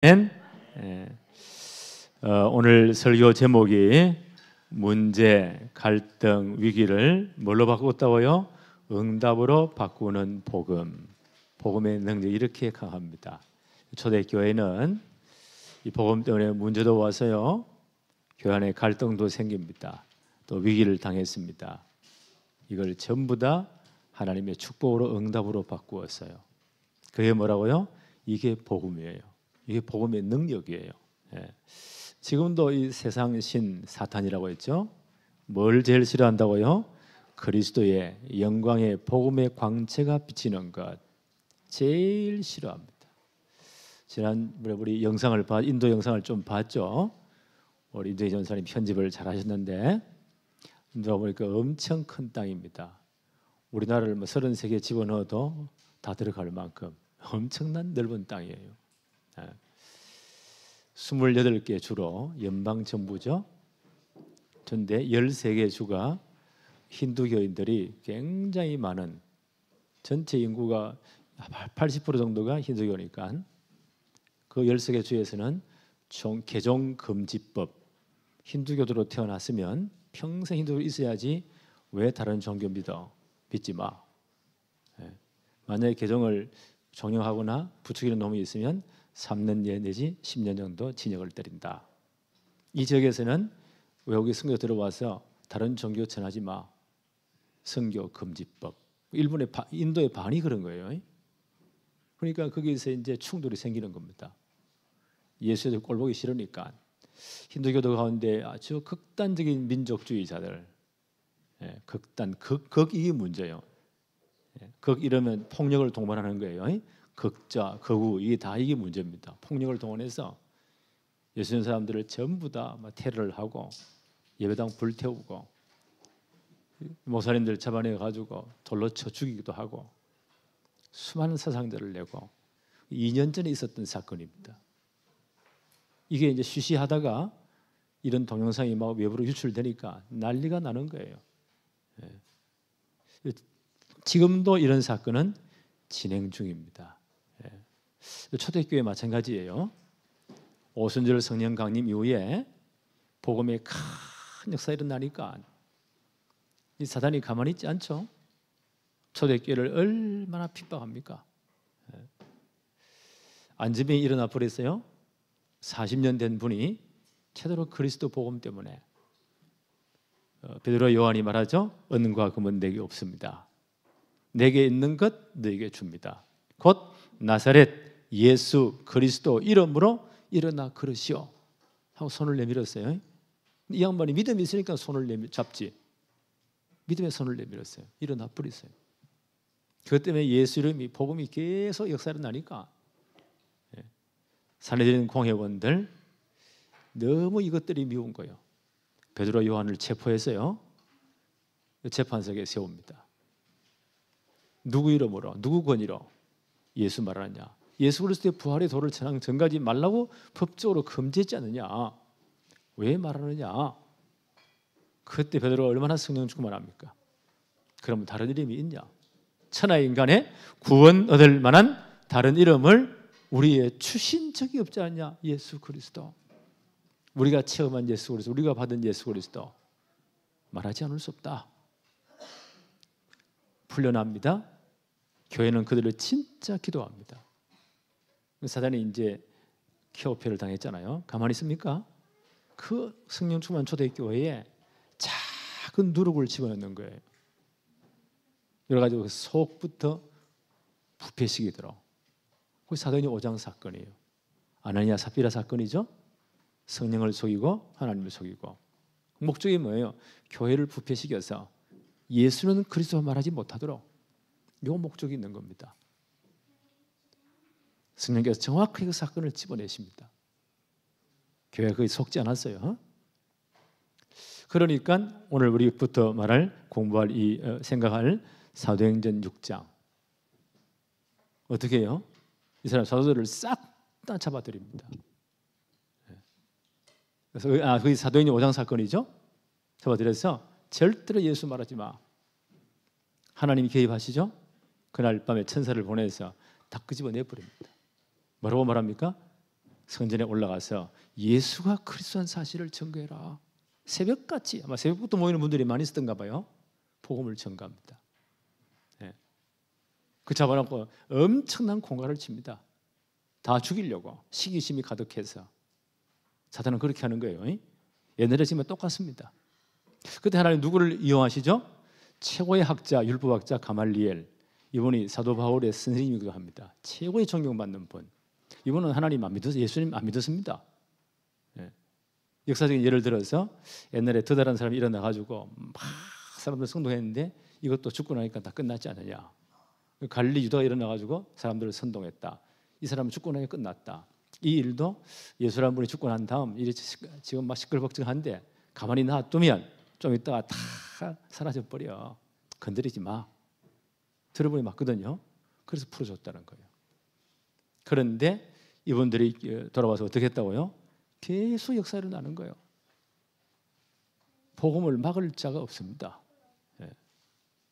예. 오늘 설교 제목이 문제, 갈등, 위기를 뭘로 바꾸었다고요? 응답으로 바꾸는 복음. 복음의 능력이 이렇게 강합니다. 초대교회는 이 복음 때문에 문제도 와서요, 교회 안에 갈등도 생깁니다. 또 위기를 당했습니다. 이걸 전부 다 하나님의 축복으로 응답으로 바꾸었어요. 그게 뭐라고요? 이게 복음이에요. 이게 복음의 능력이에요. 예. 지금도 이 세상 신 사탄이라고 했죠. 뭘 제일 싫어한다고요? 그리스도의 영광의 복음의 광채가 비치는 것 제일 싫어합니다. 지난번에 우리 인도 영상을 좀 봤죠. 우리 인도의 전사님 편집을 잘 하셨는데, 인도가 보니까 엄청 큰 땅입니다. 우리나라를 33개 집어넣어도 다 들어갈 만큼 엄청난 넓은 땅이에요. 28개 주로 연방정부죠. 그런데 13개 주가 힌두교인들이 굉장히 많은, 전체 인구가 80% 정도가 힌두교니까 그 13개 주에서는 개종금지법, 힌두교도로 태어났으면 평생 힌두교로 있어야지 왜 다른 종교 믿지 마. 만약에 개종을 종용하거나 부추기는 놈이 있으면 3년 내지 10년 정도 징역을 때린다. 이 지역에서는 외국인 선교 들어와서 다른 종교 전하지 마. 선교 금지법. 인도의 반이 그런 거예요. 그러니까 거기서 이제 충돌이 생기는 겁니다. 예수를 꼴보기 싫으니까 힌두교도 가운데 아주 극단적인 민족주의자들, 극 이게 문제예요. 극 이러면 폭력을 동반하는 거예요. 극자, 극우 이게 문제입니다. 폭력을 동원해서 예수 사람들을 전부 다 테러를 하고 예배당 불태우고 목사님들 잡아내 가지고 돌로 쳐 죽이기도 하고 수많은 사상자를 내고 2년 전에 있었던 사건입니다. 이게 이제 쉬쉬하다가 이런 동영상이 막 외부로 유출되니까 난리가 나는 거예요. 지금도 이런 사건은 진행 중입니다. 초대교회 마찬가지예요. 오순절 성령 강림 이후에 복음의 큰 역사가 일어나니까 이 사단이 가만히 있지 않죠. 초대교회를 얼마나 핍박합니까? 안진병이 일어나 버렸어요. 40년 된 분이 제대로 그리스도 복음 때문에 베드로 요한이 말하죠. 은과 금은 내게 없습니다. 내게 있는 것 너에게 줍니다. 곧 나사렛 예수 그리스도 이름으로 일어나 걸으시오 하고 손을 내밀었어요. 이 양반이 믿음이 있으니까 손을 잡지. 믿음의 손을 내밀었어요. 일어나 버렸어요. 그것 때문에 예수 이름이 복음이 계속 역사를 나니까 산헤드린 공회원들 너무 이것들이 미운 거예요. 베드로 요한을 체포해서요, 재판석에 세웁니다. 누구 이름으로, 누구 권위로 예수 말하느냐? 예수 그리스도의 부활의 도를 전가지 말라고 법적으로 금지했지 않느냐? 왜 말하느냐? 그때 베드로가 얼마나 성령 충만합니까? 그러면 다른 이름이 있냐? 천하 인간의 구원 얻을 만한 다른 이름을 우리의 주신 적이 없지 않냐? 예수 그리스도. 우리가 체험한 예수 그리스도, 우리가 받은 예수 그리스도 말하지 않을 수 없다. 풀려납니다. 교회는 그들을 진짜 기도합니다. 사단이 이제 케오페를 당했잖아요. 가만히 있습니까? 그 성령 충만 초대교회에 작은 누룩을 집어넣는 거예요. 여러 가지 속부터 부패식이 들어. 그 사도행전 5장 사건이에요. 아나니아 삽비라 사건이죠. 성령을 속이고 하나님을 속이고. 목적이 뭐예요? 교회를 부패시켜서 예수는 그리스도 말하지 못하도록 요 목적이 있는 겁니다. 성령께서 정확하게 그 사건을 집어내십니다. 교회가 거기 속지 않았어요. 그러니까 오늘 우리부터 공부할 생각할 사도행전 6장 어떻게 해요? 이 사람 사도들을 싹 다 잡아들입니다. 그래서 그게 사도행전 5장 사건이죠. 잡아들여서 절대로 예수 말하지 마. 하나님이 개입하시죠. 그날 밤에 천사를 보내서 다 끄집어내 버립니다. 뭐라고 말합니까? 성전에 올라가서 예수가 그리스도한 사실을 증거해라. 새벽같이, 아마 새벽부터 모이는 분들이 많이 있었던가 봐요. 복음을 전가합니다. 네. 그 잡아놓고 엄청난 공갈을 칩니다. 다 죽이려고, 시기심이 가득해서. 사탄은 그렇게 하는 거예요. 옛날에 지금 똑같습니다. 그때 하나님 누구를 이용하시죠? 최고의 학자, 율법학자 가말리엘. 이분이 사도 바울의 선생님이기도 합니다. 최고의 존경받는 분. 이분은 하나님 안 믿어서, 예수님 안 믿었습니다. 예. 역사적인 예를 들어서 옛날에 더다란 사람이 일어나가지고 막 사람들 선동했는데 이것도 죽고 나니까 다 끝났지 않느냐. 갈릴리 유다가 일어나가지고 사람들을 선동했다. 이 사람은 죽고 나니까 끝났다. 이 일도 예수라는 분이 죽고 난 다음 일이 지금 막 시끌벅적한데 가만히 놔두면 좀 있다가 다 사라져 버려. 건드리지 마. 들어보니 맞거든요. 그래서 풀어줬다는 거예요. 그런데 이분들이 돌아와서 어떻게 했다고요? 계속 역사 일어나는 거예요. 복음을 막을 자가 없습니다.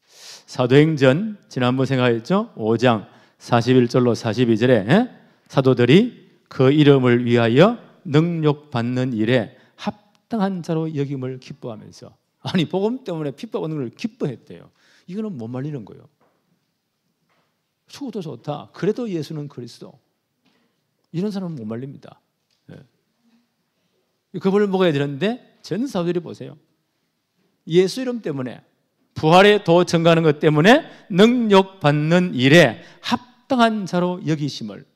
사도행전 지난번 생각했죠? 5장 41절로 42절에 사도들이 그 이름을 위하여 능욕받는 일에 합당한 자로 여김을 기뻐하면서, 아니 복음 때문에 핍박받는 걸 기뻐했대요. 이거는 못 말리는 거예요. 죽어도 좋다. 그래도 예수는 그리스도. 이런 사람은 못 말립니다. 그걸 먹어야 되는데 전 사도들이 보세요. 예수 이름 때문에, 부활의 도 증가하는 것 때문에 능욕받는 일에 합당한 자로 여기심을,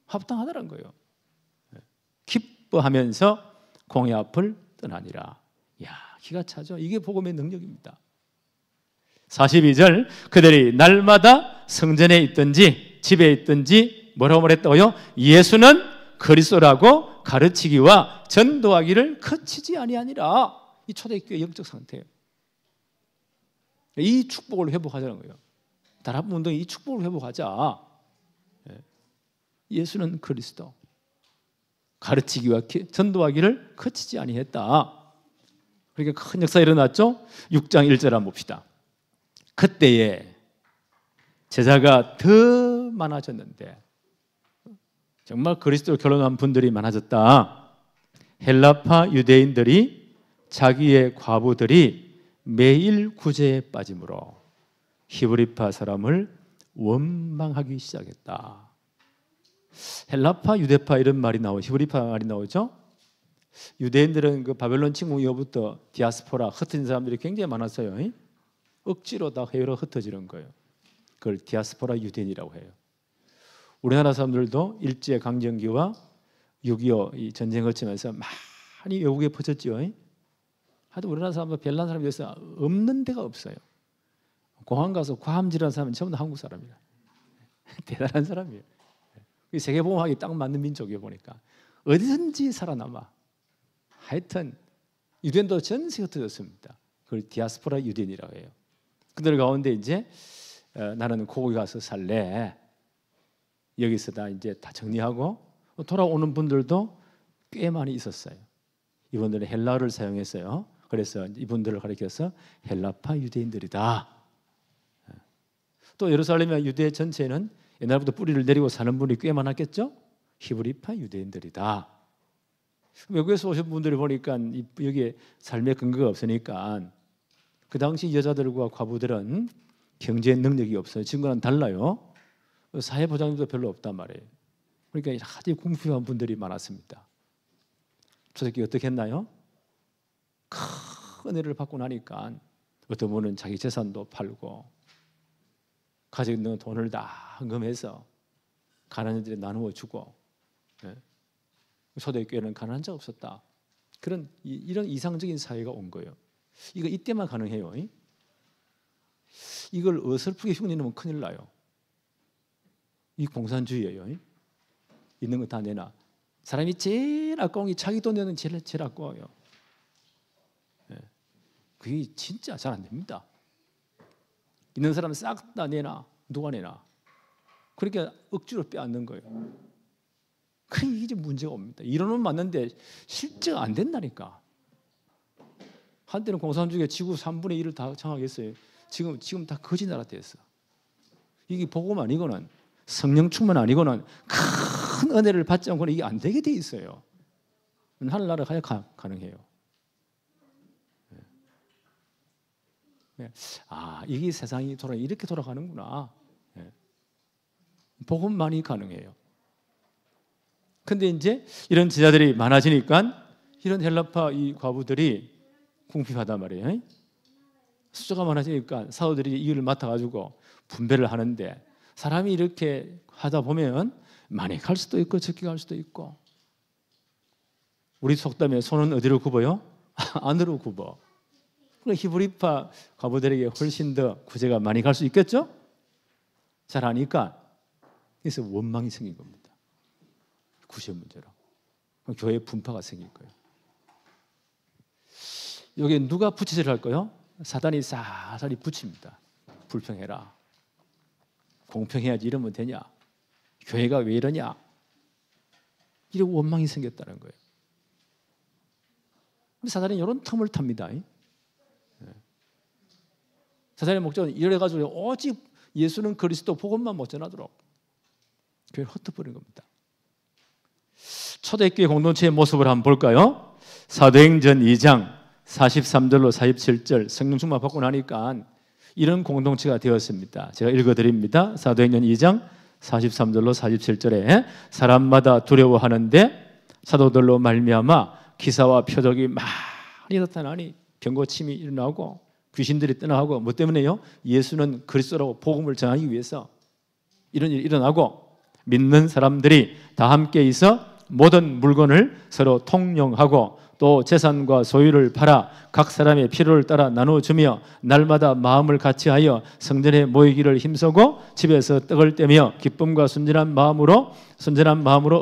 합당하다는 거예요. 기뻐하면서 공의 앞을 떠나니라. 야, 기가 차죠. 이게 복음의 능력입니다. 42절, 그들이 날마다 성전에 있든지 집에 있든지 뭐라고 말했다고요? 예수는 그리스도라고 가르치기와 전도하기를 그치지 아니하니라. 이 초대교회 영적 상태예요. 이 축복을 회복하자는 거예요. 다락방운동이 이 축복을 회복하자. 예수는 그리스도, 가르치기와 전도하기를 그치지 아니했다. 그러니까 큰 역사가 일어났죠. 6장 1절 한번 봅시다. 그때에 제자가 더 많아졌는데, 정말 그리스도로 결혼한 분들이 많아졌다. 헬라파 유대인들이 자기의 과부들이 매일 구제에 빠짐으로 히브리파 사람을 원망하기 시작했다. 헬라파, 유대파 이런 말이 나오죠. 히브리파 말이 나오죠. 유대인들은 그 바벨론 침공 이후부터 디아스포라, 흩어진 사람들이 굉장히 많았어요. 억지로 다 해외로 흩어지는 거예요. 그걸 디아스포라 유대인이라고 해요. 우리나라 사람들도 일제강점기와 6.25 이 전쟁을 거치면서 많이 외국에 퍼졌죠. 하여튼 우리나라 사람도 별난 사람이 돼서 없는 데가 없어요. 공항 가서 과함질하는 사람은 전부 다 한국 사람이에요. 대단한 사람이에요. 세계보험하기 딱 맞는 민족이에요. 보니까 어디든지 살아남아. 하여튼 유대인도 전 세계에 흩어졌습니다. 그걸 디아스포라 유대인이라고 해요. 그들 가운데 이제 나는 거기 가서 살래. 여기서 다 이제 다 정리하고 돌아오는 분들도 꽤 많이 있었어요. 이분들은 헬라어를 사용했어요. 그래서 이분들을 가리켜서 헬라파 유대인들이다. 또 예루살렘의 유대 전체에는 옛날부터 뿌리를 내리고 사는 분이 꽤 많았겠죠. 히브리파 유대인들이다. 외국에서 오신 분들이 보니까 여기에 삶의 근거가 없으니까 그 당시 여자들과 과부들은 경제 능력이 없어요. 지금과는 달라요. 사회보장도 별로 없단 말이에요. 그러니까 아주 궁핍한 분들이 많았습니다. 초대교회 어떻게 했나요? 큰 은혜를 받고 나니까 어떤 분은 자기 재산도 팔고 가지고 있는 돈을 다 헌금해서 가난한 자들이 나누어 주고, 초대교회는 가난한 자가 없었다. 이런 이상적인 사회가 온 거예요. 이거 이때만 가능해요. 이걸 어설프게 흉내내면 큰일 나요. 이 공산주의예요. 있는 거 다 내놔. 사람이 제일 아까운 게 자기 돈 내는 제일 아까워요. 그게 진짜 잘 안 됩니다. 있는 사람 싹 다 내놔. 누가 내놔? 그러니까 억지로 빼앗는 거예요. 그러니까 이게 문제가 옵니다. 이론은 맞는데 실제가 안 된다니까. 한때는 공산주의가 지구 3분의 1을 다 장악했어요. 지금 다 거지 나라 됐어. 이게 복음 아니고는, 성령 충만 아니고는 큰 은혜를 받지 않고는 이게 안 되게 돼 있어요. 하늘나라 가야 가능해요. 이게 세상이 이렇게 돌아가는구나. 복음만이 가능해요. 근데 이제 이런 제자들이 많아지니까 이런 헬라파 이 과부들이 궁핍하단 말이에요. 숫자가 많아지니까 사도들이 이 일을 맡아가지고 분배를 하는데, 사람이 이렇게 하다 보면 많이 갈 수도 있고 적게 갈 수도 있고, 우리 속담에 손은 어디로 굽어요? 안으로 굽어. 히브리파 과부들에게 훨씬 더 구제가 많이 갈 수 있겠죠? 잘 아니까. 그래서 원망이 생긴 겁니다. 구제 문제로. 교회에 분파가 생길 거예요. 여기에 누가 부채질을 할까요? 사단이 사살이 붙입니다. 불평해라. 공평해야지 이러면 되냐? 교회가 왜 이러냐? 이런 원망이 생겼다는 거예요. 사단이 이런 틈을 탑니다. 사단의 목적은 이래가지고 오직 예수는 그리스도 복음만 못 전하도록 교회를 흩어버린 겁니다. 초대교회 공동체의 모습을 한번 볼까요? 사도행전 2장 43절로 47절 성령 충만 받고 나니까 이런 공동체가 되었습니다. 제가 읽어드립니다. 사도행전 2장 43절로 47절에 사람마다 두려워하는데 사도들로 말미암아 기사와 표적이 많이 나타나니 병고침이 일어나고 귀신들이 떠나고, 뭐 때문에요? 예수는 그리스도라고 복음을 전하기 위해서 이런 일이 일어나고, 믿는 사람들이 다 함께 있어 모든 물건을 서로 통용하고 또 재산과 소유를 팔아 각 사람의 필요를 따라 나눠주며 날마다 마음을 같이하여 성전에 모이기를 힘쓰고 집에서 떡을 떼며 기쁨과 순전한 마음으로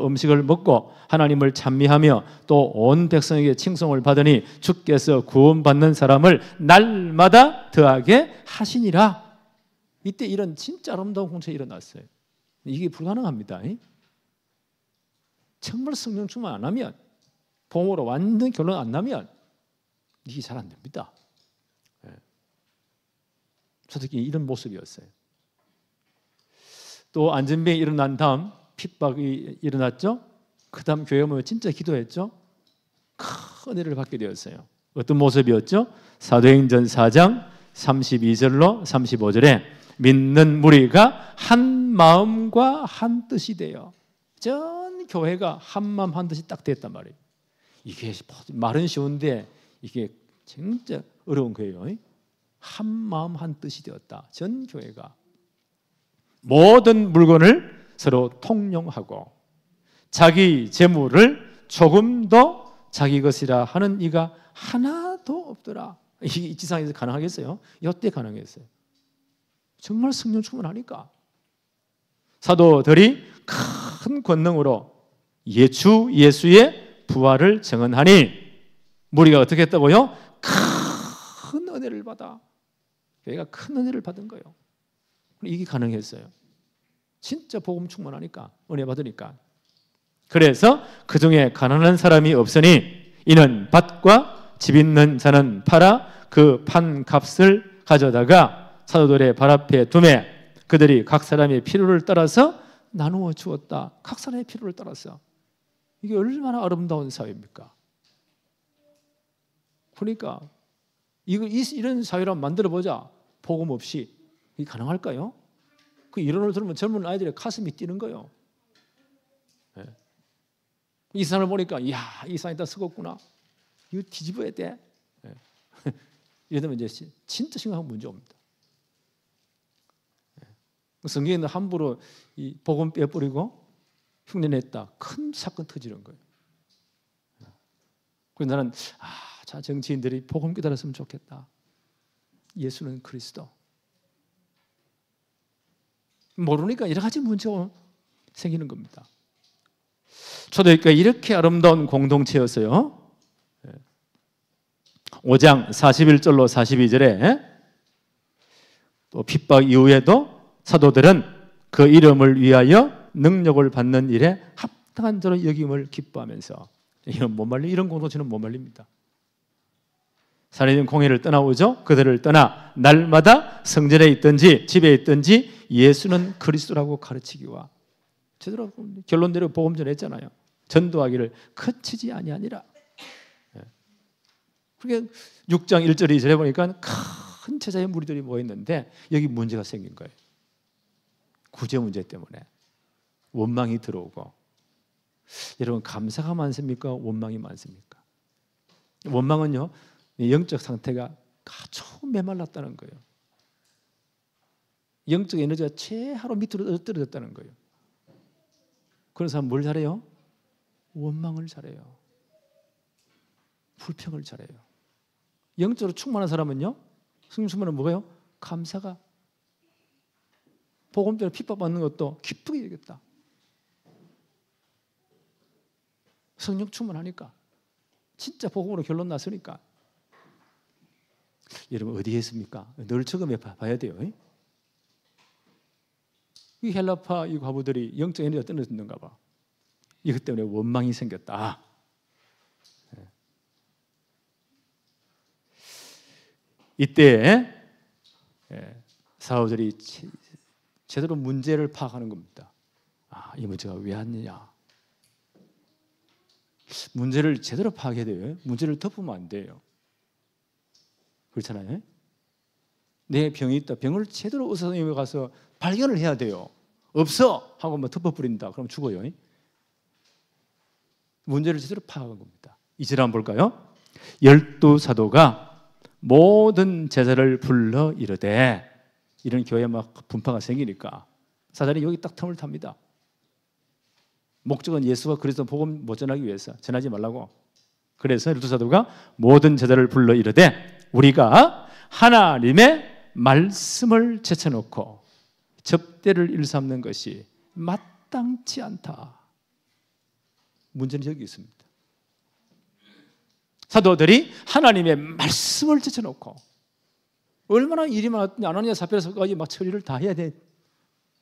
음식을 먹고 하나님을 찬미하며 또 온 백성에게 칭송을 받으니 주께서 구원받는 사람을 날마다 더하게 하시니라. 이때 이런 진짜 아름다운 공동체가 일어났어요. 이게 불가능합니다. 정말 성령 충만 안 하면, 복음으로 완전 결론 안 나면 이게 잘 안 됩니다. 솔직히 이런 모습이었어요. 또 안전병이 일어난 다음 핍박이 일어났죠. 그 다음 교회 모여 진짜 기도했죠. 큰 은혜를 받게 되었어요. 어떤 모습이었죠? 사도행전 4장 32절로 35절에 믿는 무리가 한 마음과 한 뜻이 되어, 전 교회가 한 마음 한 뜻이 딱 됐단 말이에요. 이게 말은 쉬운데 이게 진짜 어려운 거예요. 한 마음 한 뜻이 되었다. 전 교회가 모든 물건을 서로 통용하고 자기 재물을 조금도 자기 것이라 하는 이가 하나도 없더라. 이 지상에서 가능하겠어요? 이때 가능했어요. 정말 성령 충만하니까 사도들이 큰 권능으로 예수의 부활을 증언하니 무리가 어떻게 했다고요? 큰 은혜를 받아. 교회가 큰 은혜를 받은 거예요. 이게 가능했어요. 진짜 복음 충만하니까, 은혜 받으니까. 그래서 그 중에 가난한 사람이 없으니 이는 밭과 집 있는 자는 팔아 그 판 값을 가져다가 사도들의 발 앞에 두매 그들이 각 사람의 필요를 따라서 나누어 주었다. 각 사람의 필요를 따라서. 이게 얼마나 아름다운 사회입니까? 그러니까 이런 사회를 만들어보자. 복음 없이 이게 가능할까요? 그 이론을 들으면 젊은 아이들의 가슴이 뛰는 거예요. 이 세상을 보니까 이야, 이 세상이 다 썩었구나. 이거 뒤집어야 돼. 이러면 이제 진짜 심각한 문제 옵니다. 성경에는 함부로 이 복음 빼버리고 흉내냈다. 큰 사건 터지는 거예요. 그래서 나는 자 정치인들이 복음 깨달았으면 좋겠다. 예수는 그리스도. 모르니까 여러 가지 문제가 생기는 겁니다. 초대교회가 이렇게 아름다운 공동체였어요. 5장 41절로 42절에 또 핍박 이후에도 사도들은 그 이름을 위하여 능력을 받는 일에 합당한 자로 여김을 기뻐하면서, 이런 공동체는 못 말립니다. 살인된 공회를 떠나오죠. 그들을 떠나 날마다 성전에 있든지 집에 있든지 예수는 그리스도라고 가르치기와 제대로 결론대로 복음 전했잖아요. 전도하기를 그치지 아니하니라. 그게 6장 1절 2절에 보니까 큰 제자의 무리들이 모였는데 여기 문제가 생긴 거예요. 구제 문제 때문에 원망이 들어오고. 여러분, 감사가 많습니까? 원망이 많습니까? 원망은요, 영적 상태가 아주 메말랐다는 거예요. 영적 에너지가 최하로 밑으로 떨어졌다는 거예요. 그런 사람 뭘 잘해요? 원망을 잘해요. 불평을 잘해요. 영적으로 충만한 사람은요, 성령 충만은 뭐가요? 감사가. 복음 때문에 핍박받는 것도 기쁘게 되겠다. 성령 충만하니까. 진짜 복음으로 결론 났으니까. 여러분, 어디에 있습니까? 늘 적응해 봐야 돼요. 이 헬라파 이 과부들이 영적 에너지가 떨어졌는가 봐. 이것 때문에 원망이 생겼다. 이때 사도들이 제대로 문제를 파악하는 겁니다. 이 문제가 왜 왔느냐. 문제를 제대로 파악해야 돼요. 문제를 덮으면 안 돼요. 그렇잖아요. 내 병이 있다. 병을 제대로 의사 선생님에 가서 발견을 해야 돼요. 없어! 하고 뭐 덮어버린다. 그럼 죽어요. 문제를 제대로 파악한 겁니다. 이절 한번 볼까요? 12사도가 모든 제자를 불러 이르되, 이런 교회에 막 분파가 생기니까 사단이 여기 딱 틈을 탑니다. 목적은 예수가 그리스도 복음 못 전하기 위해서, 전하지 말라고. 그래서 12사도가 모든 제자를 불러 이르되, 우리가 하나님의 말씀을 제쳐놓고 접대를 일삼는 것이 마땅치 않다. 문제는 여기 있습니다. 사도들이 하나님의 말씀을 제쳐놓고, 얼마나 일이 많았더니 아나니아 사피라서까지 막 처리를 다 해야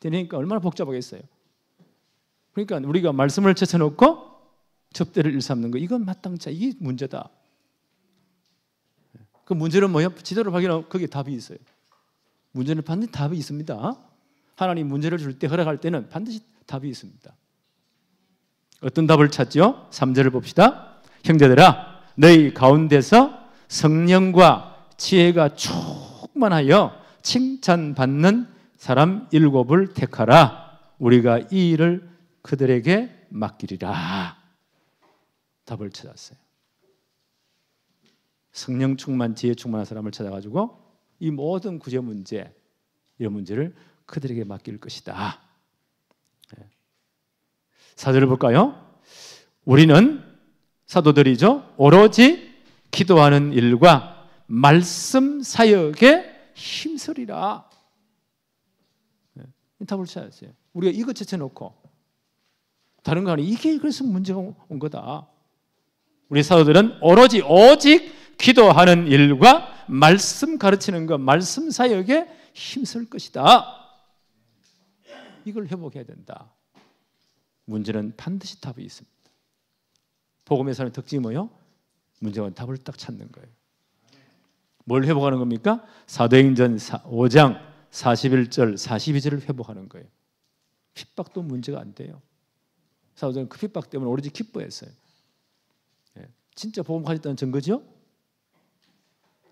되니까 얼마나 복잡하겠어요. 그러니까 우리가 말씀을 제쳐놓고 접대를 일삼는 거, 이건 마땅치 않다. 이게 문제다. 그 문제는 뭐예요? 지도를 확인하면 거기에 답이 있어요. 문제는 반드시 답이 있습니다. 하나님 문제를 줄 때, 허락할 때는 반드시 답이 있습니다. 어떤 답을 찾죠? 3절을 봅시다. 형제들아, 너희 가운데서 성령과 지혜가 충만하여 칭찬받는 사람 7을 택하라. 우리가 이 일을 그들에게 맡기리라. 답을 찾았어요. 성령 충만, 지혜 충만한 사람을 찾아가지고 이 모든 구제 문제, 이런 문제를 그들에게 맡길 것이다. 4절을 볼까요? 우리는 사도들이죠. 오로지 기도하는 일과 말씀 사역에 힘쓰리라. 답을 찾았어요. 우리가 이것 제쳐놓고 다른 거 아니에요. 이게 그래서 문제가 온 거다. 우리 사도들은 오직 기도하는 일과 말씀 가르치는 것, 말씀 사역에 힘쓸 것이다. 이걸 회복해야 된다. 문제는 반드시 답이 있습니다. 복음의 삶의 특징이 뭐예요? 문제와 답을 딱 찾는 거예요. 뭘 회복하는 겁니까? 사도행전 5장 41절 42절을 회복하는 거예요. 핍박도 문제가 안 돼요. 사도들은 그 핍박 때문에 오로지 기뻐했어요. 진짜 복음 가졌다는 증거죠?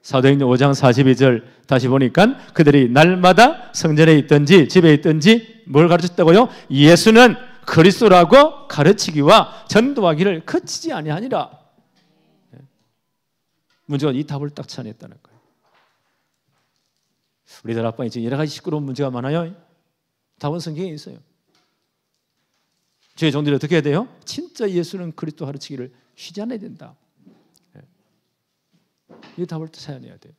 사도행전 5장 42절 다시 보니까 그들이 날마다 성전에 있든지 집에 있든지 뭘 가르쳤다고요? 예수는 그리스도라고 가르치기와 전도하기를 그치지 아니하니라. 문제가 이 답을 딱 찾아냈다는 거예요. 우리들 앞방에 지금 여러 가지 시끄러운 문제가 많아요. 답은 성경에 있어요. 주의 종들이 어떻게 해야 돼요? 진짜 예수는 그리스도 가르치기를 쉬지 않아야 된다. 이 답을 찾아내야 돼요.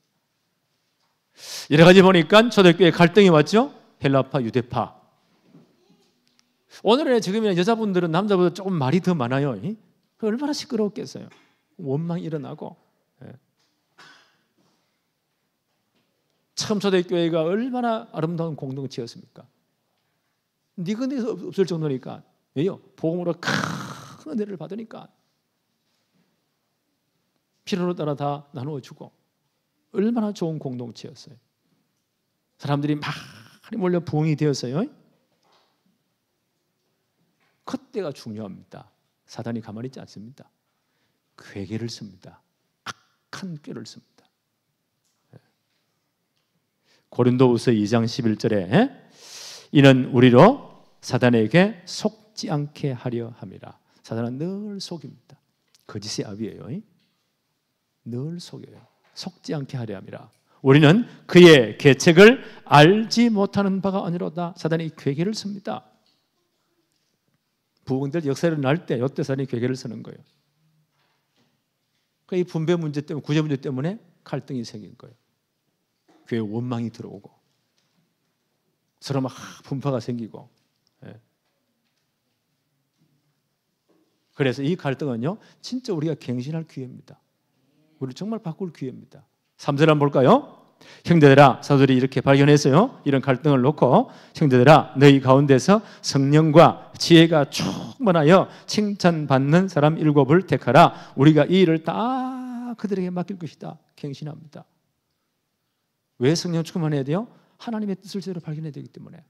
여러 가지 보니까 초대교회 갈등이 왔죠. 헬라파, 유대파. 오늘의 지금의 여자분들은 남자보다 조금 말이 더 많아요. 얼마나 시끄러웠겠어요. 원망이 일어나고. 참 초대교회가 얼마나 아름다운 공동체였습니까? 니근에서 없을 정도니까. 왜요? 복음으로 큰 은혜를 받으니까. 필요로 따라 다 나누어주고. 얼마나 좋은 공동체였어요. 사람들이 많이 몰려 부흥이 되었어요. 그때가 중요합니다. 사단이 가만히 있지 않습니다. 괴계를 씁니다. 악한 꾀를 씁니다. 고린도후서 2장 11절에 이는 우리로 사단에게 속지 않게 하려 함이라. 사단은 늘 속입니다. 거짓의 아비예요. 늘 속여요. 속지 않게 하려 함이라. 우리는 그의 계책을 알지 못하는 바가 아니로다. 사단이 괴계를 씁니다. 부흥될 역사를 날 때 이때 사단이 괴계를 쓰는 거예요. 이 분배 문제 때문에, 구제 문제 때문에 갈등이 생긴 거예요. 교회 원망이 들어오고 서로 막 분파가 생기고. 그래서 이 갈등은요, 진짜 우리가 갱신할 기회입니다. 우리 정말 바꿀 기회입니다. 3절 한번 볼까요? 형제들아, 사도들이 이렇게 발견했어요. 이런 갈등을 놓고 형제들아, 너희 가운데서 성령과 지혜가 충만하여 칭찬받는 사람 7을 택하라. 우리가 이 일을 다 그들에게 맡길 것이다. 갱신합니다. 왜 성령 충만해야 돼요? 하나님의 뜻을 제대로 발견해야 되기 때문에.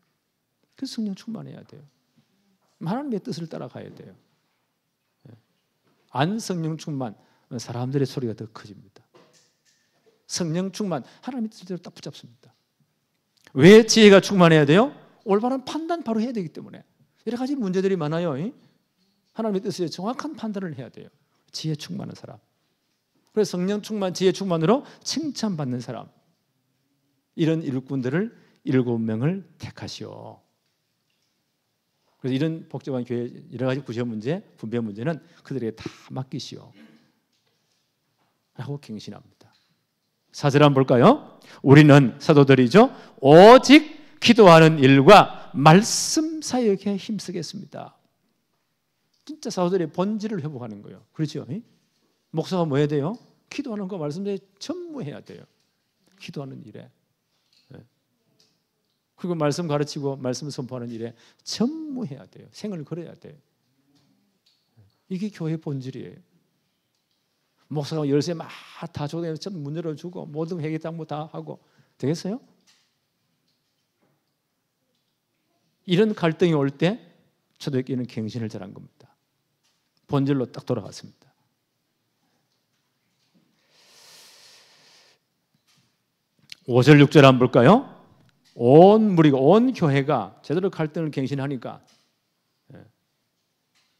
그래서 성령 충만해야 돼요. 하나님의 뜻을 따라가야 돼요. 안 성령 충만, 사람들의 소리가 더 커집니다. 성령 충만, 하나님의 뜻대로 딱 붙잡습니다. 왜 지혜가 충만해야 돼요? 올바른 판단 바로 해야 되기 때문에. 여러 가지 문제들이 많아요. 하나님의 뜻에 정확한 판단을 해야 돼요. 지혜 충만한 사람. 그래서 성령 충만, 지혜 충만으로 칭찬받는 사람. 이런 일꾼들을 7명을 택하시오. 그래서 이런 복잡한 교회 여러 가지 구조 문제, 분배 문제는 그들에게 다 맡기시오. 라고 갱신합니다. 4절 한번 볼까요? 우리는 사도들이죠. 오직 기도하는 일과 말씀 사역에 힘쓰겠습니다. 진짜 사도들의 본질을 회복하는 거예요. 그렇죠? 목사가 뭐 해야 돼요? 기도하는 거 말씀 사역에 전무해야 돼요. 기도하는 일에. 그리고 말씀 가르치고 말씀 선포하는 일에 전무해야 돼요. 생을 걸어야 돼요. 이게 교회의 본질이에요. 목사가 열쇠 막 다 줘서 문 열어주고 모든 회개당부 다 하고 되겠어요? 이런 갈등이 올 때 초대교회는 갱신을 잘한 겁니다. 본질로 딱 돌아갔습니다. (5절 6절) 한번 볼까요? 온 무리가, 온 교회가 제대로 갈등을 갱신하니까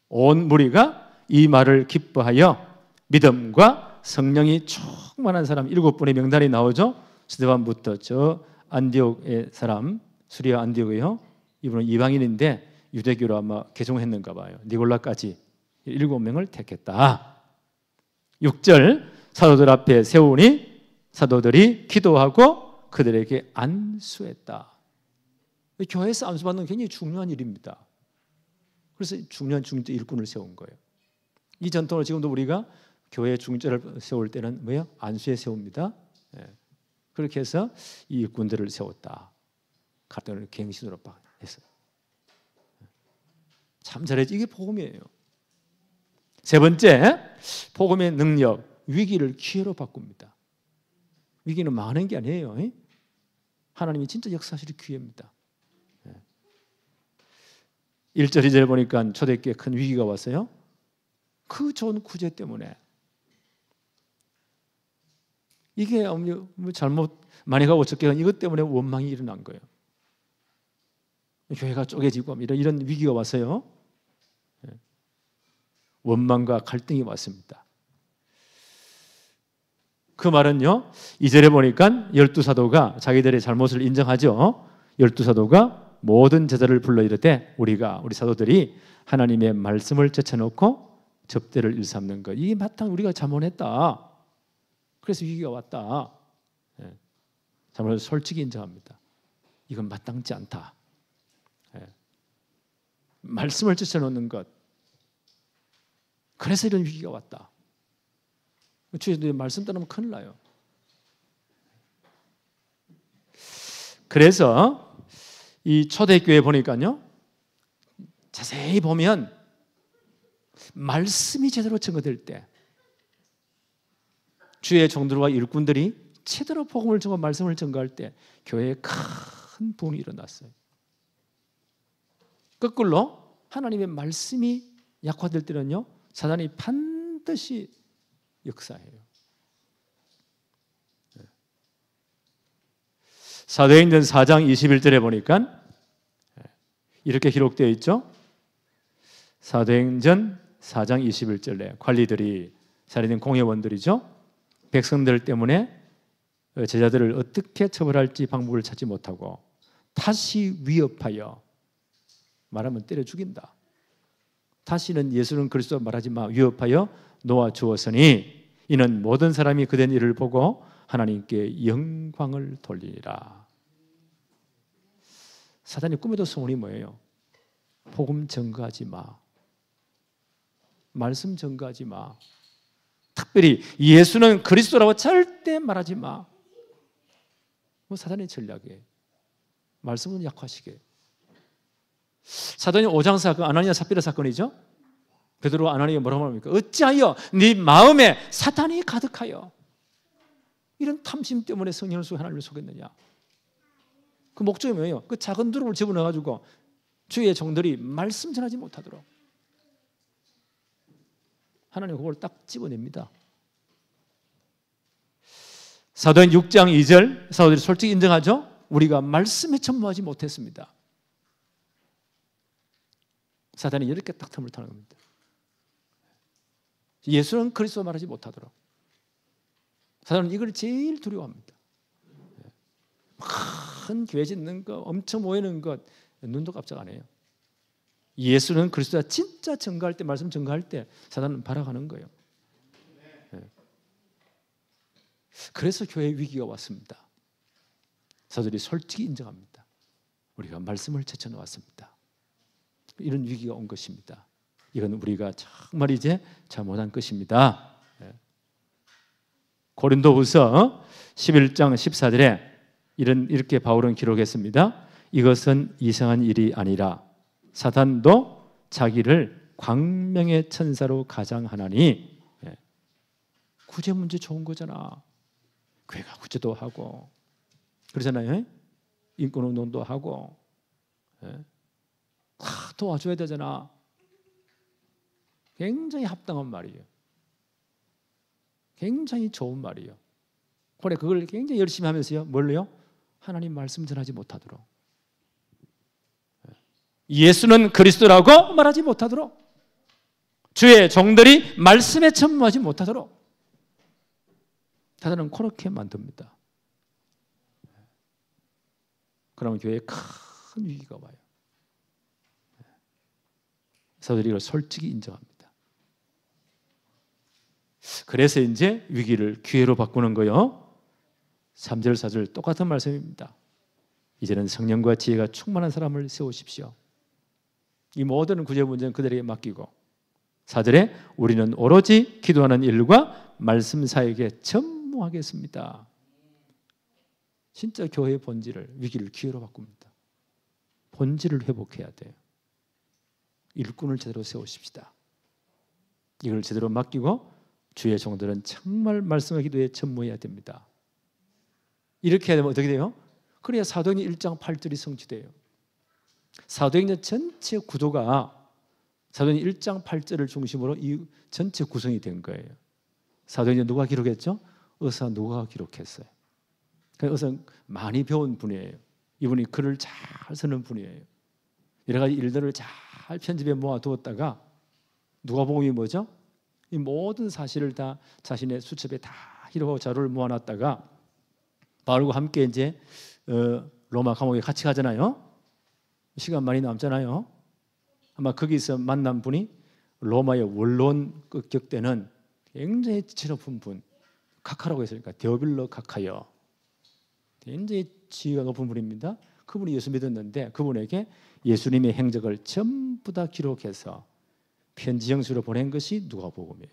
온 무리가 이 말을 기뻐하여 믿음과 성령이 충만한 사람 7분의 명단이 나오죠. 스데반부터 저 안디옥의 사람, 수리아 안디옥이요. 이분은 이방인인데 유대교로 아마 개종했는가 봐요. 니골라까지 7명을 택했다. 6절 사도들 앞에 세우니 사도들이 기도하고 그들에게 안수했다. 교회에서 안수받는 건 굉장히 중요한 일입니다. 그래서 중요한 중재 일꾼을 세운 거예요. 이 전통을 지금도 우리가 교회 중재를 세울 때는 뭐예요? 안수에 세웁니다. 그렇게 해서 이 일꾼들을 세웠다. 갈등을 갱신으로 했어요. 참 잘했지. 이게 복음이에요. 세 번째, 복음의 능력, 위기를 기회로 바꿉니다. 위기는 많은 게 아니에요. 하나님이 진짜 역사하실 기회입니다. 1절 2절 보니까 초대교회에 큰 위기가 왔어요. 그 좋은 구제 때문에. 이게 잘못 많이 가고 적게 간 이것 때문에 원망이 일어난 거예요. 교회가 쪼개지고 이런 위기가 왔어요. 원망과 갈등이 왔습니다. 그 말은요, 2절에 보니까 12사도가 자기들의 잘못을 인정하죠. 12사도가 모든 제자를 불러 이르되 우리 사도들이 하나님의 말씀을 제쳐놓고 접대를 일삼는 것, 이게 마땅히 우리가 잘못했다. 그래서 위기가 왔다. 잘못을 솔직히 인정합니다. 이건 마땅치 않다. 말씀을 제쳐놓는 것, 그래서 이런 위기가 왔다. 주님의 말씀 따르면 큰일 나요. 그래서 이 초대교회 보니까요, 자세히 보면 말씀이 제대로 증거될 때 주의 종들과 일꾼들이 제대로 복음을 전하고 말씀을 증거할 때 교회에 큰 부흥이 일어났어요. 거꾸로 하나님의 말씀이 약화될 때는요, 사단이 반드시 역사해요. 사도행전 4장 21절에 보니까 이렇게 기록되어 있죠. 사도행전 4장 21절에 관리들이, 살인된 공회원들이죠, 백성들 때문에 제자들을 어떻게 처벌할지 방법을 찾지 못하고 다시 위협하여, 말하면 때려 죽인다, 다시는 예수는 그리스도 말하지 마, 위협하여 놓아 주었으니 이는 모든 사람이 그된 일을 보고 하나님께 영광을 돌리리라. 사단이 꿈에도 소원이 뭐예요? 복음 전가하지 마, 말씀 전가하지 마, 특별히 예수는 그리스도라고 절대 말하지 마. 뭐 사단의 전략이에요. 말씀은 약화시게. 사도행 5장 사건, 아나니아 삽비라 사건이죠. 베드로 아나니아가 뭐라고 말합니까? 어찌하여 네 마음에 사탄이 가득하여 이런 탐심 때문에 성령을 속여 하나님을 속였느냐. 그 목적이 뭐예요? 그 작은 두릅을 집어넣어가지고 주의 종들이 말씀 전하지 못하도록 하나님 그걸 딱 집어냅니다. 사도행 6장 2절 사도들이 솔직히 인정하죠. 우리가 말씀에 전무하지 못했습니다. 사단이 이렇게 딱 틈을 타는 겁니다. 예수는 그리스도 말하지 못하도록. 사단은 이걸 제일 두려워합니다. 큰 교회 짓는 것, 엄청 모이는 것, 눈도 깜짝 안 해요. 예수는 그리스도가 진짜 증거할 때, 말씀 증거할 때 사단은 발악하는 거예요. 그래서 교회 위기가 왔습니다. 사도들이 솔직히 인정합니다. 우리가 말씀을 제쳐놓았습니다. 이런 위기가 온 것입니다. 이건 우리가 정말 이제 잘못한 것입니다. 고린도후서 11장 14절에 이렇게 바울은 기록했습니다. 이것은 이상한 일이 아니라 사탄도 자기를 광명의 천사로 가장하나니. 구제 문제 좋은 거잖아. 교회가 구제도 하고 그러잖아요. 인권운동도 하고 다 도와줘야 되잖아. 굉장히 합당한 말이에요. 굉장히 좋은 말이에요. 그래, 그걸 굉장히 열심히 하면서요, 뭘로요? 하나님 말씀 전하지 못하도록, 예수는 그리스도라고 말하지 못하도록, 주의 종들이 말씀에 전무하지 못하도록 사단은 그렇게 만듭니다. 그러면 교회에 큰 위기가 와요. 사도들이 이걸 솔직히 인정합니다. 그래서 이제 위기를 기회로 바꾸는 거요. 3절 4절 똑같은 말씀입니다. 이제는 성령과 지혜가 충만한 사람을 세우십시오. 이 모든 구제 문제는 그들에게 맡기고, 4절에 우리는 오로지 기도하는 일과 말씀 사역에 전무하겠습니다. 진짜 교회의 본질을, 위기를 기회로 바꿉니다. 본질을 회복해야 돼요. 일꾼을 제대로 세우십시다. 이걸 제대로 맡기고 주의 종들은 정말 말씀과 기도에 전무해야 됩니다. 이렇게 하면 어떻게 돼요? 그래야 사도행전 1장 8절이 성취돼요. 사도행전 전체 구도가 사도행전 1장 8절을 중심으로 이 전체 구성이 된 거예요. 사도행전 누가 기록했죠? 의사 누가 기록했어요. 의사 많이 배운 분이에요. 이분이 글을 잘 쓰는 분이에요. 여러 가지 일들을 잘 편집해 모아두었다가 누가복음이 뭐죠? 이 모든 사실을 다 자신의 수첩에 다 기록하고 자료를 모아놨다가 바울과 함께 이제 로마 감옥에 같이 가잖아요. 시간 많이 남잖아요. 아마 거기서 만난 분이 로마의 원로원 격대는 굉장히 지체 높은 분, 카카라고 했으니까 데오빌로 카카요. 굉장히 지위가 높은 분입니다. 그분이 예수 믿었는데 그분에게 예수님의 행적을 전부 다 기록해서 편지 형식으로 보낸 것이 누가복음이에요.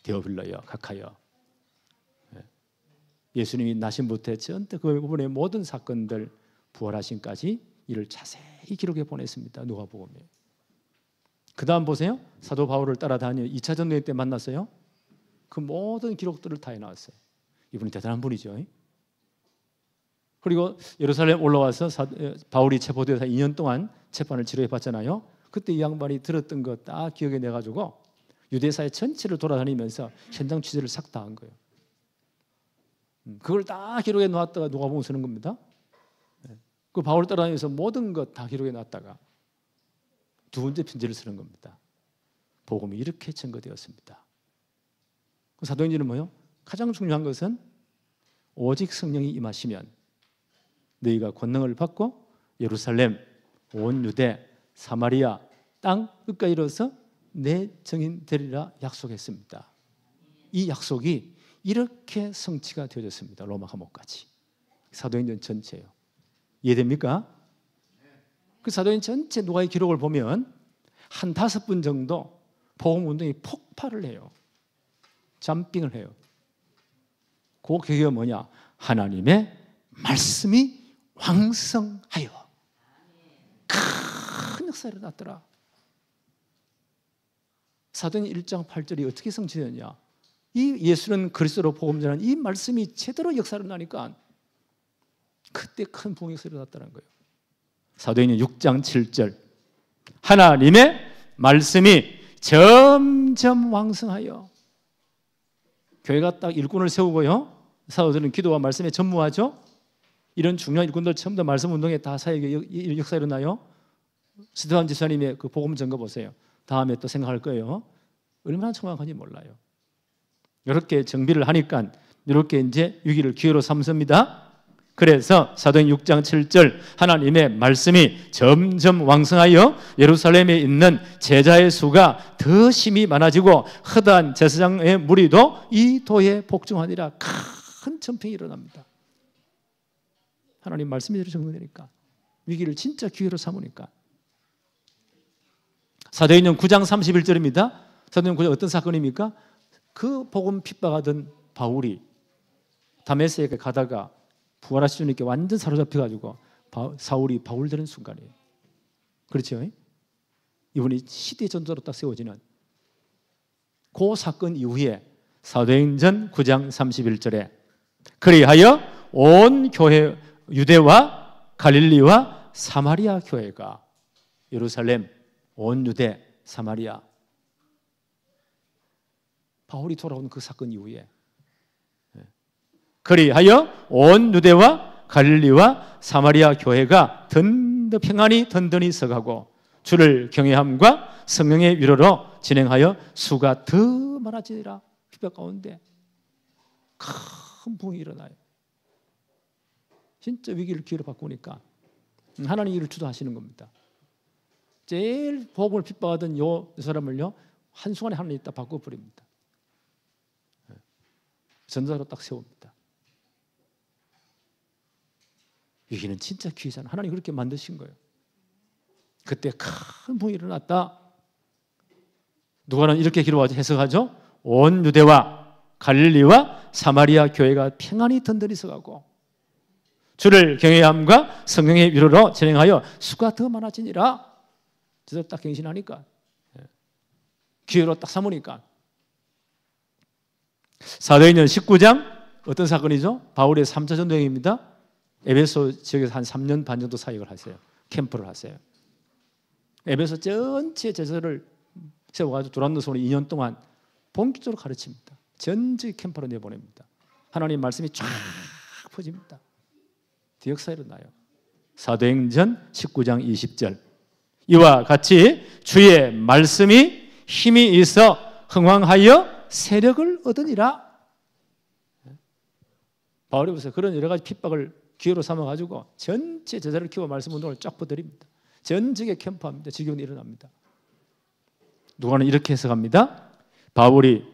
데오빌로요, 카카요. 예수님이 나신부터 전부 그 부분의 모든 사건들, 부활하신까지 이를 자세히 기록해 보냈습니다. 누가복음이에요. 그 다음 보세요. 사도 바울을 따라다녀 2차 전도회 때 만났어요. 그 모든 기록들을 다 해놨어요. 이분이 대단한 분이죠. 그리고 예루살렘 올라와서 바울이 체포되어서 2년 동안 재판을 치료해 봤잖아요. 그때 이 양반이 들었던 거 딱 기억에 내가지고 유대사회 전체를 돌아다니면서 현장 취재를 싹 다 한 거예요. 그걸 다 기록해 놨다가 누가 보면 쓰는 겁니다. 그 바울을 따라다니면서 모든 것 다 기록해 놨다가 두 번째 편지를 쓰는 겁니다. 복음이 이렇게 증거되었습니다. 그 사도행전은 뭐요? 가장 중요한 것은 오직 성령이 임하시면 너희가 권능을 받고 예루살렘, 온 유대, 사마리아, 땅 끝까지 이르러서 내 증인 되리라 약속했습니다. 이 약속이 이렇게 성취가 되어졌습니다. 로마 감옥까지. 사도행전 전체예요. 이해됩니까? 그 사도행전 전체 누가의 기록을 보면 한 5분 정도 복음운동이 폭발을 해요. 잠빙을 해요. 그 계기가 뭐냐? 하나님의 말씀이 왕성하여 큰 역사가 일어났더라. 사도행전 1장 8절이 어떻게 성취되느냐? 이 예수는 그리스도로 복음 전하는 이 말씀이 제대로 역사를 나니까 그때 큰 부흥이 일어났다는 거예요. 사도행전 6장 7절 하나님의 말씀이 점점 왕성하여 교회가 딱 일꾼을 세우고요. 사도들은 기도와 말씀에 전무하죠. 이런 중요한 일꾼들 처음부터 말씀 운동에 다 사역의 역사가 일어나요. 스테반 지사님의 그 복음 전거 보세요. 다음에 또 생각할 거예요. 얼마나 정확한지 몰라요. 이렇게 정비를 하니까 이렇게 이제 위기를 기회로 삼습니다. 그래서 사도행 6장 7절 하나님의 말씀이 점점 왕성하여 예루살렘에 있는 제자의 수가 더 심히 많아지고 허다한 제사장의 무리도 이 도에 복종하니라. 큰 전쟁이 일어납니다. 하나님 말씀이 정리되니까 위기를 진짜 기회로 삼으니까. 사도행전 9장 31절입니다. 사도행전 9장 어떤 사건입니까? 그 복음 핍박하던 바울이 다메섹에 가다가 부활하신 주님께 완전 사로잡혀가지고 사울이 바울 되는 순간이에요. 그렇죠? 이분이 시대 전도로 딱 세워지는 그 사건 이후에 사도행전 9장 31절에 그리하여 온 교회 유대와 갈릴리와 사마리아 교회가 예루살렘, 온 유대, 사마리아 바울이 돌아온 그 사건 이후에 그리하여 온 유대와 갈릴리와 사마리아 교회가 평안히 든든히 서가고 주를 경외함과 성령의 위로로 진행하여 수가 더 많아지리라. 핍박 가운데 큰 부흥이 일어나요. 진짜 위기를 기회로 바꾸니까 하나님이 이를 주도하시는 겁니다. 제일 복음을 핍박하던 요 사람을요 한순간에 하나님이 딱 바꿔버립니다. 전사로 딱 세웁니다. 위기는 진짜 기회잖아요. 하나님 그렇게 만드신 거예요. 그때 큰 부흥이 일어났다. 누가는 이렇게 기록하죠. 해석하죠. 온 유대와 갈릴리와 사마리아 교회가 평안히 든든히 서가고 주를 경외함과 성령의 위로로 진행하여 수가 더 많아지니라. 저도 딱 갱신하니까 기회로 딱 삼으니까. 사도행전 19장 어떤 사건이죠? 바울의 3차 전도행입니다. 에베소 지역에서 한 3년 반 정도 사역을 하세요. 캠프를 하세요. 에베소 전체 제자를 세워가지고 두란노선을 2년 동안 본격적으로 가르칩니다. 전체 캠프로 내보냅니다. 하나님 말씀이 쫙 퍼집니다. 역사 일어나요. 사도행전 19장 20절 이와 같이 주의 말씀이 힘이 있어 흥왕하여 세력을 얻으니라. 바울이 보세요. 그런 여러 가지 핍박을 기회로 삼아가지고 전체 제자를 키워 말씀 운동을 쫙 퍼드립니다. 전 지역에 캠프합니다. 지경이 일어납니다. 누가는 이렇게 해석합니다. 바울이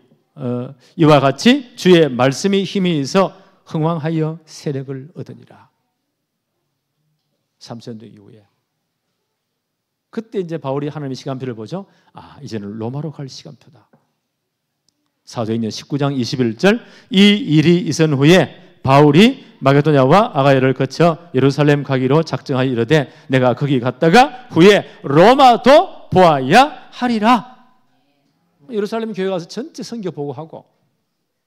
이와 같이 주의 말씀이 힘이 있어 흥왕하여 세력을 얻으니라. 3천도 이후에 그때 이제 바울이 하나님의 시간표를 보죠. 아, 이제는 로마로 갈 시간표다. 사도행전 19장 21절 이 일이 있은 후에 바울이 마게도냐와 아가야를 거쳐 예루살렘 가기로 작정하여 이르되 내가 거기 갔다가 후에 로마도 보아야 하리라. 예루살렘 교회 가서 전체 선교 보고하고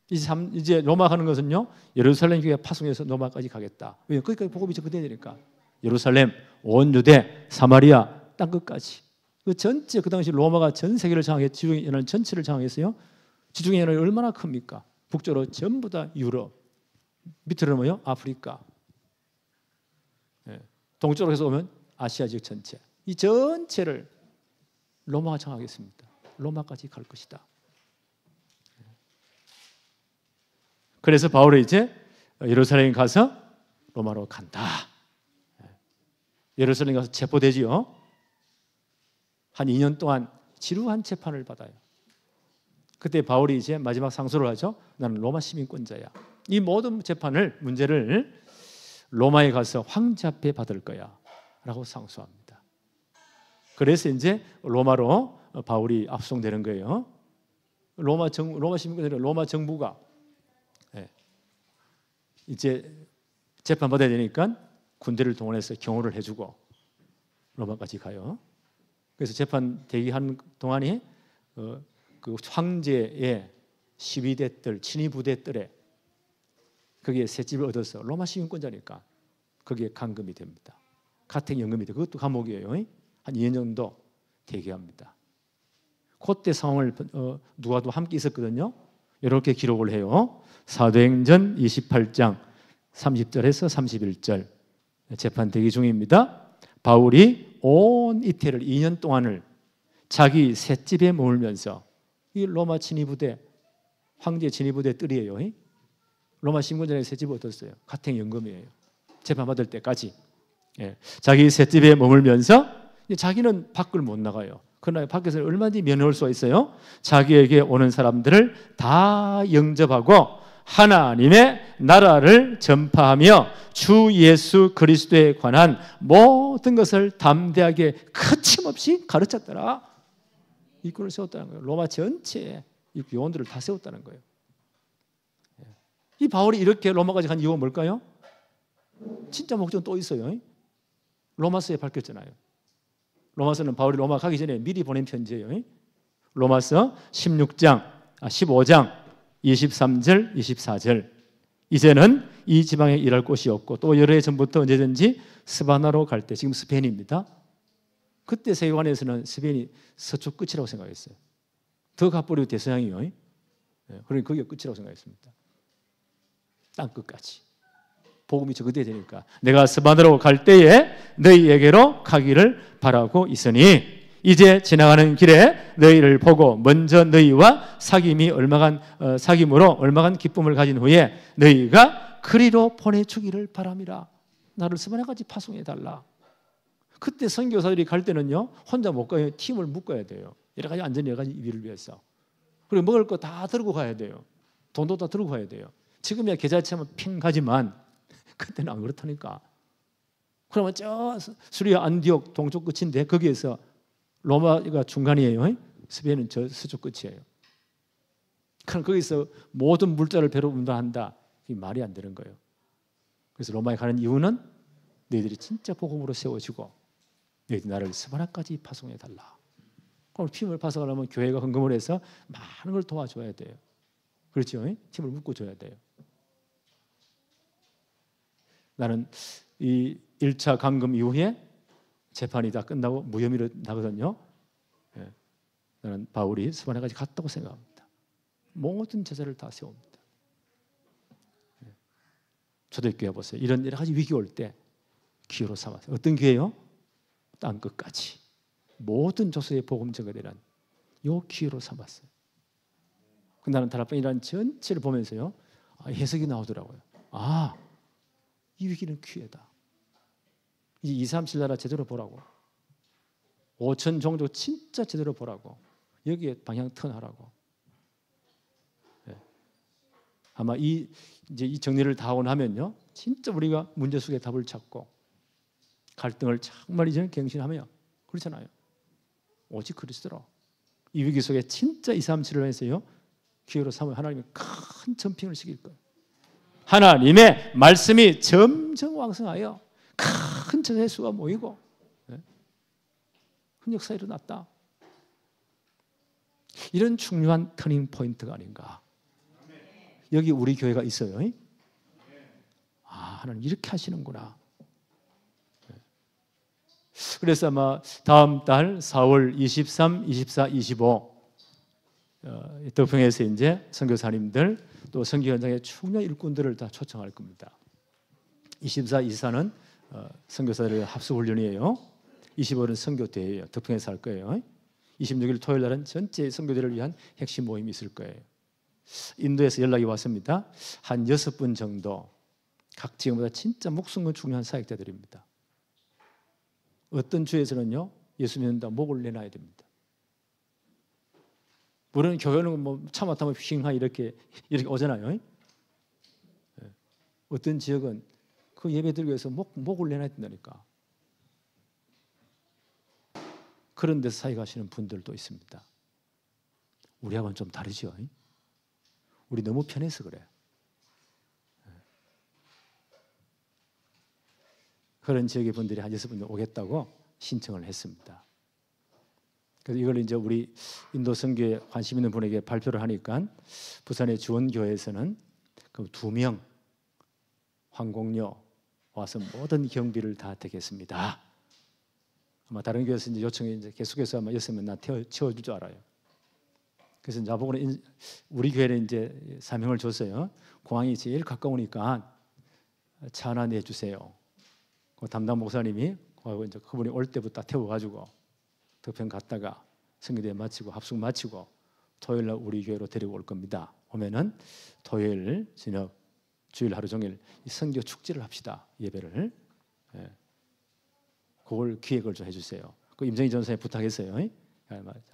이제 로마 가는 것은요 예루살렘 교회 파송해서 로마까지 가겠다. 왜? 거기까지 복음이 접근되니까 예루살렘, 온 유대, 사마리아 땅끝까지 그 전체 그 당시 로마가 전 세계를 장악해 지중해 연안 전체를 장악했어요. 지중해 연안이 얼마나 큽니까? 북쪽으로 전부 다 유럽, 밑으로는 뭐요? 아프리카. 예. 동쪽으로 해서 오면 아시아 지역 전체. 이 전체를 로마가 장악했습니다. 로마까지 갈 것이다. 그래서 바울이 이제 예루살렘에 가서 로마로 간다. 예루살렘 가서 체포되지요. 한 2년 동안 지루한 재판을 받아요. 그때 바울이 이제 마지막 상소를 하죠. 나는 로마 시민권자야. 이 모든 재판을 문제를 로마에 가서 황제 앞에 받을 거야 라고 상소합니다. 그래서 이제 로마로 바울이 압송되는 거예요. 로마 시민권자 로마 정부가 이제 재판 받아야 되니까 군대를 동원해서 경호를 해주고 로마까지 가요. 그래서 재판 대기하는 동안에 그 황제의 시위대들, 친위 부대들에 거기에 셋집을 얻어서 로마 시민권자니까 거기에 감금이 됩니다. 가택연금이 돼요. 그것도 감옥이에요. 한 2년 정도 대기합니다. 그때 상황을 누가도 함께 있었거든요. 이렇게 기록을 해요. 사도행전 28장 30절에서 31절 재판 대기 중입니다. 바울이 온 이태를 2년 동안을 자기 셋집에 머물면서 이 로마 친위부대 황제 친위부대 뜰이에요. 로마 시민권자의 셋집이 어떻어요? 가택연금이에요. 재판받을 때까지. 자기 셋집에 머물면서 자기는 밖을 못 나가요. 그러나 밖에서 얼마든지 면회올 수가 있어요. 자기에게 오는 사람들을 다 영접하고 하나님의 나라를 전파하며 주 예수 그리스도에 관한 모든 것을 담대하게 거침없이 가르쳤더라. 일꾼을 세웠다는 거예요. 로마 전체에 요원들을 다 세웠다는 거예요. 이 바울이 이렇게 로마까지 간 이유가 뭘까요? 진짜 목적은 또 있어요. 로마서에 밝혔잖아요. 로마서는 바울이 로마 가기 전에 미리 보낸 편지예요. 로마서 15장 23절 24절 이제는 이 지방에 일할 곳이 없고 또 여러 해 전부터 언제든지 스바나로 갈 때 지금 스페인입니다. 그때 세계관에서는 스페인이 서쪽 끝이라고 생각했어요. 더 가버리고 대서양이요. 그러니 거기가 끝이라고 생각했습니다. 땅 끝까지 복음이 전개돼야 되니까 내가 스바나로 갈 때에 너희에게로 가기를 바라고 있으니 이제 지나가는 길에 너희를 보고 먼저 너희와 사귐으로 얼마간 기쁨을 가진 후에 너희가 그리로 보내주기를 바람이라. 나를 스바나까지 파송해달라. 그때 선교사들이 갈 때는요 혼자 못 가요. 팀을 묶어야 돼요. 여러 가지 안전 여러 가지 일을 위해서. 그리고 먹을 거 다 들고 가야 돼요. 돈도 다 들고 가야 돼요. 지금이야 계좌처럼 핑 가지만 그때는 안 그렇다니까. 그러면 저 수리아 안디옥 동쪽 끝인데 거기에서 로마가 중간이에요. 스페인은 저 서쪽 끝이에요. 그럼 거기서 모든 물자를 배로 운반한다. 이게 말이 안 되는 거예요. 그래서 로마에 가는 이유는 너희들이 진짜 복음으로 세워지고 너희들 나를 스바나까지 파송해 달라. 그럼 팀을 파송하려면 교회가 헌금을 해서 많은 걸 도와줘야 돼요. 그렇죠? 팀을 묶어줘야 돼요. 나는 이 1차 감금 이후에 재판이 다 끝나고 무혐의로 나거든요. 나는 바울이 스바나까지 갔다고 생각합니다. 모든 제자를 다 세웁니다. 초대교회 보세요. 이런 여러 가지 위기 올 때 기회로 삼았어요. 어떤 기회요? 땅 끝까지 모든 조서의 복음 전가되는 이 기회로 삼았어요. 나는 다락방이라는 전체를 보면서요 해석이 나오더라고요. 이 위기는 기회다. 이제 237 나라 제대로 보라고. 5천 종족 진짜 제대로 보라고. 여기에 방향 턴하라고. 아마 이제 이 정리를 다 하고 나면요, 진짜 우리가 문제 속에 답을 찾고 갈등을 정말 이제는 갱신하며 그렇잖아요. 오직 그리스도로 이 위기 속에 진짜 237을 해서요 기회로 삼아 하나님이 큰 점핑을 시킬 거예요. 하나님의 말씀이 점점 왕성하여 큰 전의 수가 모이고 큰 역사가 일어났다. 이런 중요한 터닝 포인트가 아닌가. 여기 우리 교회가 있어요. 하나님 이렇게 하시는구나. 그래서 아마 다음 달 4월 23, 24, 25 덕평에서 이제 선교사님들 또 선교 현장의 충분한 일꾼들을 다 초청할 겁니다. 24, 24는 선교사들의 합숙훈련이에요. 25는 선교대회예요. 덕평에서 할 거예요. 26일 토요일 날은 전체 선교대를 위한 핵심 모임이 있을 거예요. 인도에서 연락이 왔습니다. 한 6분 정도 각 지역마다 진짜 목숨과 중요한 사역자들입니다. 어떤 주에서는요, 예수 믿는다 목을 내놔야 됩니다. 우리는 교회는 뭐 차 맡으면 휘잉하 이렇게 오잖아요. 어떤 지역은 그 예배드리기 위해서 목을 내놔야 된다니까. 그런 데서 사역하시는 분들도 있습니다. 우리하고는 좀 다르죠. 우리 너무 편해서 그래. 그런 지역의 분들이 한 6분 오겠다고 신청을 했습니다. 그래서 이걸 이제 우리 인도 선교에 관심 있는 분에게 발표를 하니까 부산의 주원교회에서는 그 2명 황공료 와서 모든 경비를 다 대겠습니다. 아마 다른 교회에서 이제 요청이 이제 계속해서 아마 6명 나 채워줄 줄 알아요. 그래서 나보고는 우리 교회는 이제 사명을 줬어요. 공항이 제일 가까우니까 차 하나 내주세요. 그 담당 목사님이 이제 그분이 올 때부터 태워가지고 덕평 갔다가 선교대 마치고 합숙 마치고 토요일 날 우리 교회로 데리고 올 겁니다. 오면은 토요일 저녁 주일 하루 종일 선교 축제를 합시다. 예배를. 그걸 기획을 좀 해주세요. 그 임정희 전사님 부탁했어요.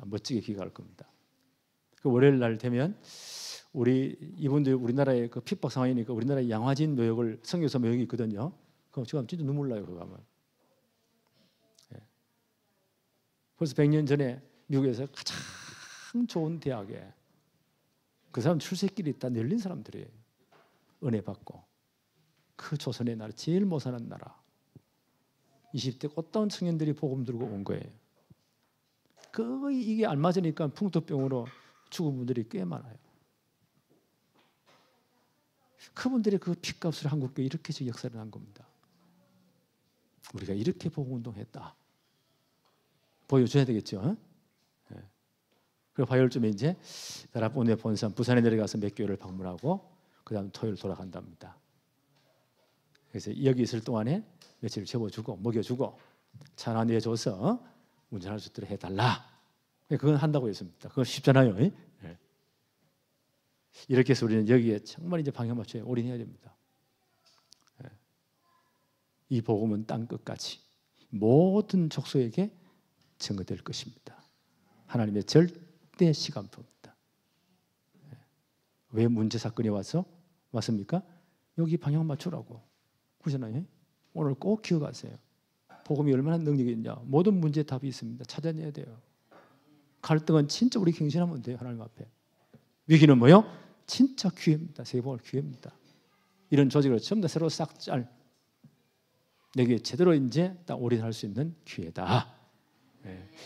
멋지게 기획할 겁니다. 그 월요일 날 되면 이분들 우리나라의 그 핍박 상황이니까 우리나라의 양화진 묘역을 선교사 묘역이 있거든요. 그럼 지금 진짜 눈물 나요. 그거 하면. 벌써 100년 전에 미국에서 가장 좋은 대학에 그 사람 출세길이 다 열린 사람들이에요. 은혜 받고 그 조선의 나라 제일 못 사는 나라 20대 꽃다운 청년들이 복음 들고 온 거예요. 거의 이게 안 맞으니까 풍토병으로 죽은 분들이 꽤 많아요. 그분들의 그 핏값을 한국교회 이렇게 역사를 한 겁니다. 우리가 이렇게 복음운동했다. 보여줘야 되겠죠. 그리고 화요일쯤에 이제 나라본의 본산 부산에 내려가서 몇 교회를 방문하고 그 다음 토요일 돌아간답니다. 그래서 여기 있을 동안에 며칠 재워주고 먹여주고 차 하나 내줘서 운전할 수 있도록 해달라. 그건 한다고 했습니다. 그건 쉽잖아요. 이렇게 해서 우리는 여기에 정말 이제 방향 맞춰야 올인해야 됩니다. 이 복음은 땅 끝까지 모든 족속에게 증거될 것입니다. 하나님의 절대 시간표입니다. 왜 문제 사건이 왔습니까? 여기 방향 맞추라고 그러잖아요. 오늘 꼭 기억하세요. 복음이 얼마나 능력이 있냐. 모든 문제에 답이 있습니다. 찾아내야 돼요. 갈등은 진짜 우리 갱신하면 돼요. 하나님 앞에. 위기는 뭐요? 진짜 기회입니다. 세계복음을 기회입니다. 이런 조직을 전부 다 새로 싹 짤 내게 제대로 이제 딱 올인할 수 있는 기회다.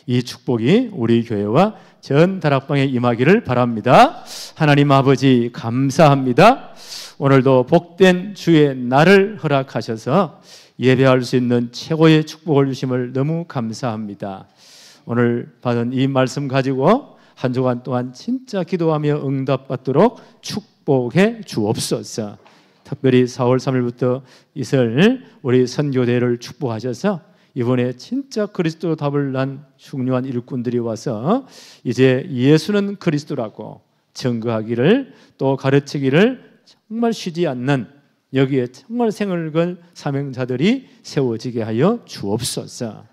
이 축복이 우리 교회와 전 다락방에 임하기를 바랍니다. 하나님 아버지 감사합니다. 오늘도 복된 주의 날을 허락하셔서 예배할 수 있는 최고의 축복을 주심을 너무 감사합니다. 오늘 받은 이 말씀 가지고 한 주간 동안 진짜 기도하며 응답받도록 축복해 주옵소서. 특별히 4월 3일부터 있을 우리 선교대를 축복하셔서 이번에 진짜 그리스도로 답을 난 흉흉한 일꾼들이 와서 이제 예수는 그리스도라고 증거하기를 또 가르치기를 정말 쉬지 않는 여기에 정말 생을 건 사명자들이 세워지게 하여 주옵소서.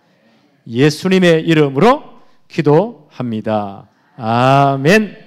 예수님의 이름으로 기도합니다. 아멘.